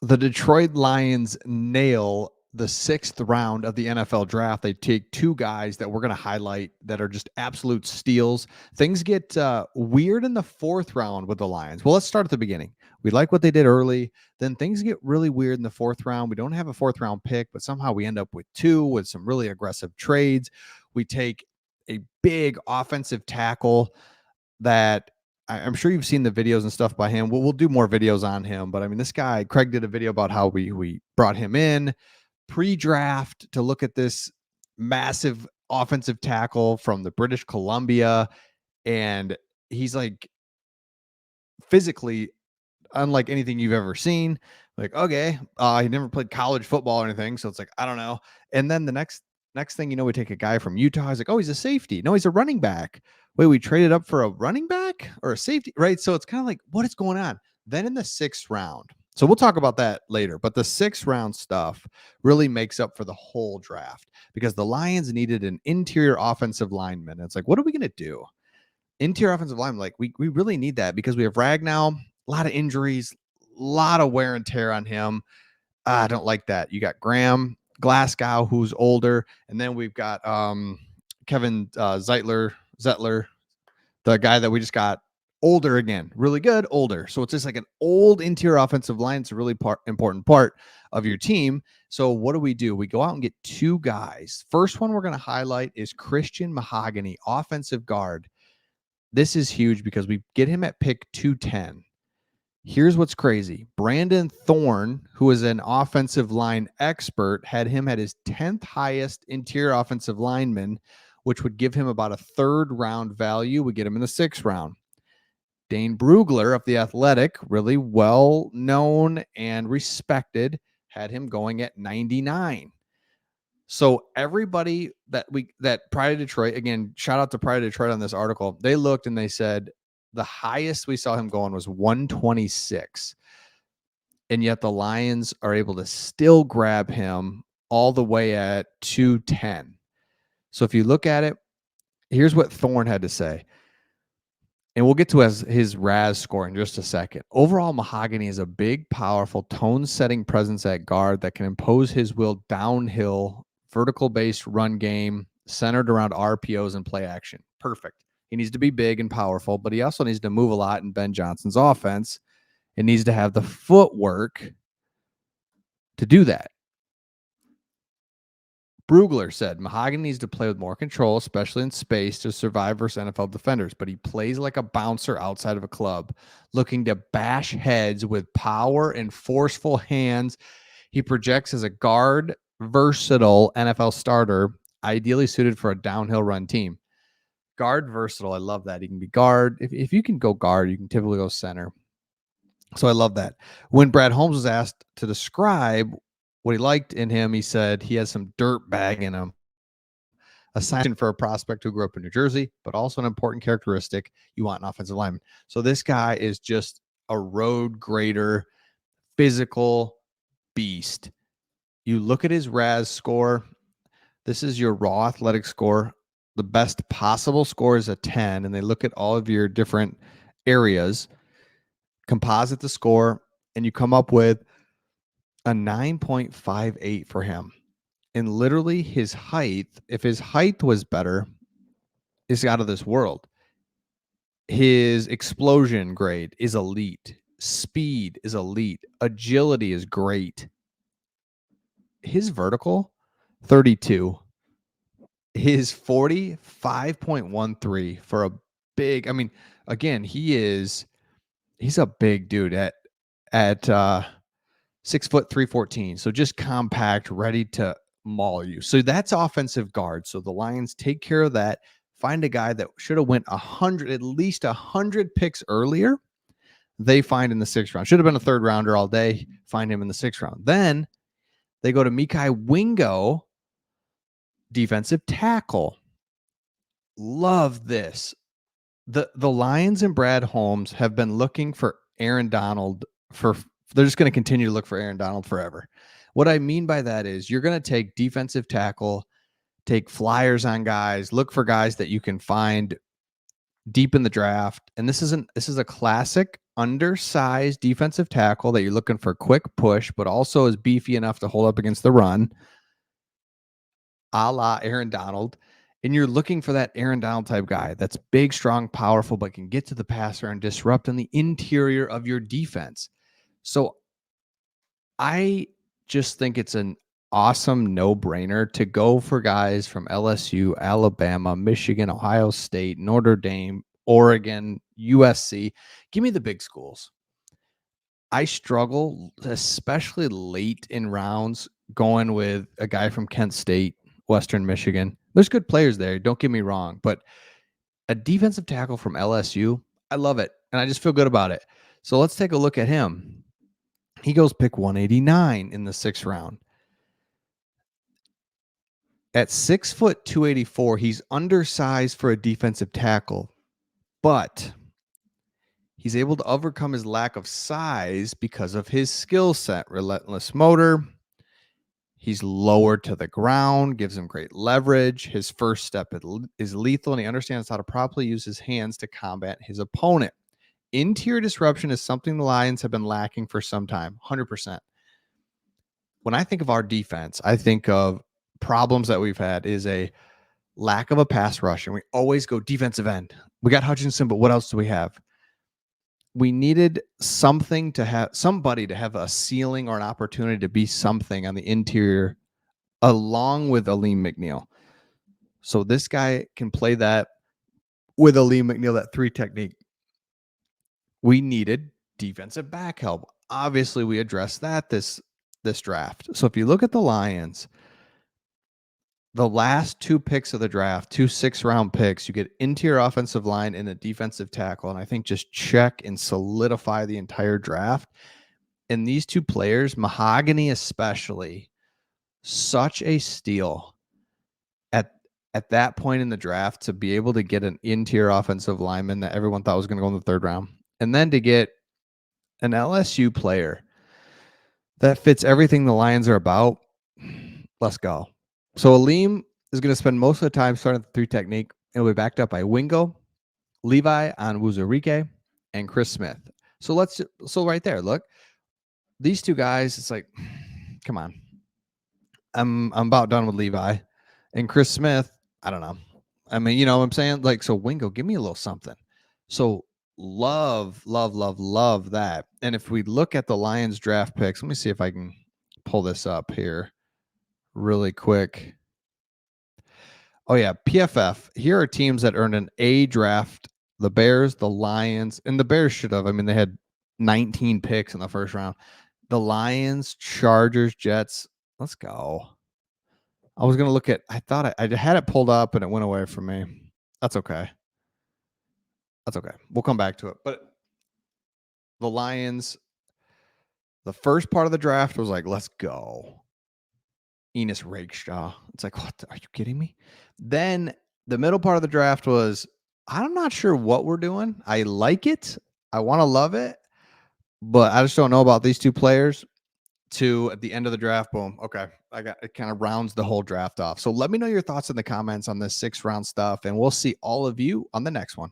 The Detroit Lions nail the 6th round of the NFL draft. They take two guys that we're going to highlight that are just absolute steals. Things get weird in the 4th round with the Lions. Well, let's start at the beginning. We like what they did early. Then things get really weird in the 4th round. We don't have a 4th round pick, but somehow we end up with two with some really aggressive trades. We take a big offensive tackle that I'm sure you've seen the videos and stuff by him. We'll do more videos on him, but I mean, this guy, Craig, did a video about how we brought him in pre-draft to look at this massive offensive tackle from the British Columbia, and he's like physically unlike anything you've ever seen. Like, okay, he never played college football or anything, so it's like I don't know. And then the next thing you know, we take a guy from Utah. He's like, oh, he's a safety. No, he's a running back. Wait, we traded up for a running back or a safety, right? So it's kind of like, what is going on? Then in the 6th round, so we'll talk about that later, but the 6th round stuff really makes up for the whole draft because the Lions needed an interior offensive lineman. It's like, what are we going to do? Interior offensive lineman, like we really need that because we have Ragnow, a lot of injuries, a lot of wear and tear on him. I don't like that. You got Graham Glasgow, who's older, and then we've got Kevin Zettler, the guy that we just got, older again, really good, older. So it's just like an old interior offensive line. It's a really important part of your team. So what do? We go out and get two guys. First one we're going to highlight is Christian Mahogany, offensive guard. This is huge because we get him at pick 210. Here's what's crazy. Brandon Thorne, who is an offensive line expert, had him at his 10th highest interior offensive lineman, which would give him about a 3rd round value. We get him in the 6th round. Dane Brugler of The Athletic, really well known and respected, had him going at 99. So everybody that Pride of Detroit, again, shout out to Pride of Detroit on this article, they looked and they said the highest we saw him going was 126. And yet the Lions are able to still grab him all the way at 210. So if you look at it, here's what Thorne had to say. And we'll get to his RAS score in just a second. Overall, Mahogany is a big, powerful, tone-setting presence at guard that can impose his will downhill, vertical-based run game centered around RPOs and play action. Perfect. He needs to be big and powerful, but he also needs to move a lot in Ben Johnson's offense. It needs to have the footwork to do that. Brugler said Mahogany needs to play with more control, especially in space, to survive versus NFL defenders, but he plays like a bouncer outside of a club, looking to bash heads with power and forceful hands. He projects as a guard, versatile NFL starter, ideally suited for a downhill run team. Guard versatile. I love that. He can be guard. If you can go guard, you can typically go center. So I love that. When Brad Holmes was asked to describe what he liked in him, he said he has some dirt bag in him. A sign for a prospect who grew up in New Jersey, but also an important characteristic you want an offensive lineman. So this guy is just a road grader, physical beast. You look at his RAS score. This is your raw athletic score. The best possible score is a 10, and they look at all of your different areas, composite the score, and you come up with a 9.58 for him. And literally his height, if his height was better, is out of this world. His explosion grade is elite. Speed is elite. Agility is great. His vertical, 32. His 45.13 for a big, I mean, again, he's a big dude at 6 foot 314. So just compact, ready to maul you. So that's offensive guard. So the Lions take care of that. Find a guy that should have went at least 100 picks earlier. They find in the 6th round. Should have been a 3rd rounder all day. Find him in the 6th round. Then they go to Mekhi Wingo, defensive tackle. Love this. The Lions and Brad Holmes have been looking for Aaron Donald they're just going to continue to look for Aaron Donald forever. What I mean by that is you're going to take defensive tackle, take flyers on guys, look for guys that you can find deep in the draft. And this is a classic undersized defensive tackle that you're looking for quick push, but also is beefy enough to hold up against the run, a la Aaron Donald. And you're looking for that Aaron Donald type guy that's big, strong, powerful, but can get to the passer and disrupt on the interior of your defense. So I just think it's an awesome no-brainer to go for guys from LSU, Alabama, Michigan, Ohio State, Notre Dame, Oregon, USC. Give me the big schools. I struggle, especially late in rounds, going with a guy from Kent State, Western Michigan. There's good players there, don't get me wrong, but a defensive tackle from LSU, I love it, and I just feel good about it. So let's take a look at him. He goes pick 189 in the 6th round. At 6', 284, he's undersized for a defensive tackle, but he's able to overcome his lack of size because of his skill set, relentless motor. He's lower to the ground, gives him great leverage. His first step is lethal, and he understands how to properly use his hands to combat his opponent. Interior disruption is something the Lions have been lacking for some time, 100%. When I think of our defense, I think of problems that we've had is a lack of a pass rush, and we always go defensive end. We got Hutchinson, but what else do we have? We needed something to have somebody to have a ceiling or an opportunity to be something on the interior along with Aleem McNeil. So this guy can play that with Aleem McNeil, that 3 technique. We needed defensive back help. Obviously, we addressed that this draft. So if you look at the Lions, the last 2 picks of the draft, 2 6-round picks, you get interior offensive line and a defensive tackle. And I think just check and solidify the entire draft. And these 2 players, Mahogany especially, such a steal at that point in the draft to be able to get an interior offensive lineman that everyone thought was going to go in the 3rd round. And then to get an LSU player that fits everything the Lions are about. Let's go. So Aleem is going to spend most of the time starting the 3 technique. It'll be backed up by Wingo, Levi Onwuzurike, and Chris Smith. So right there, look, these 2 guys. It's like, come on, I'm about done with Levi, and Chris Smith. I don't know. I mean, you know what I'm saying? Like, so Wingo, give me a little something. So love that. And if we look at the Lions draft picks, let me see if I can pull this up here really quick. Oh yeah, PFF. Here are teams that earned an A draft. The Bears, the Lions, and the Bears should have. I mean, they had 19 picks in the 1st round. The Lions, Chargers, Jets. Let's go. I was going to look at, I thought I had it pulled up and it went away from me. That's okay. That's okay. We'll come back to it. But the Lions, the first part of the draft was like, let's go. Enos Rakestraw. It's like, what? Are you kidding me? Then the middle part of the draft was, I'm not sure what we're doing. I like it. I want to love it. But I just don't know about these 2 players. To at the end of the draft, boom. Okay. It kind of rounds the whole draft off. So let me know your thoughts in the comments on this 6th round stuff, and we'll see all of you on the next one.